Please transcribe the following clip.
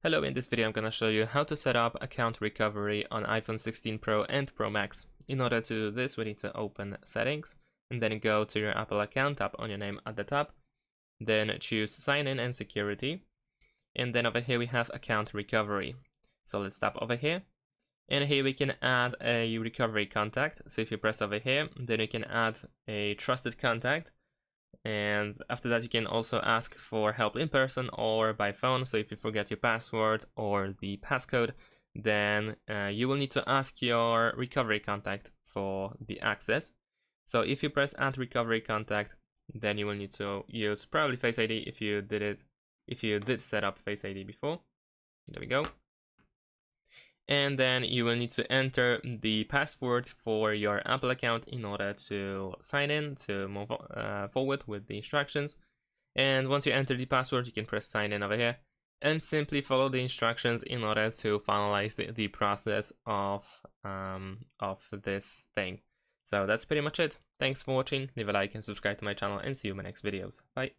Hello, in this video I'm gonna show you how to set up account recovery on iPhone 16 Pro and Pro Max. In order to do this, we need to open Settings and then go to your Apple account, tap on your name at the top, then choose Sign In and Security, and then over here we have Account Recovery. So let's tap over here, and here we can add a recovery contact. So if you press over here, then you can add a trusted contact. And after that, you can also ask for help in person or by phone. So if you forget your password or the passcode, then you will need to ask your recovery contact for the access. So if you press add recovery contact, then you will need to use probably Face ID if you did set up Face ID before. There we go. And then you will need to enter the password for your Apple account in order to sign in, to move forward with the instructions. And once you enter the password, you can press sign in over here and simply follow the instructions in order to finalize the process of this thing. So that's pretty much it. Thanks for watching. Leave a like and subscribe to my channel, and see you in my next videos. Bye.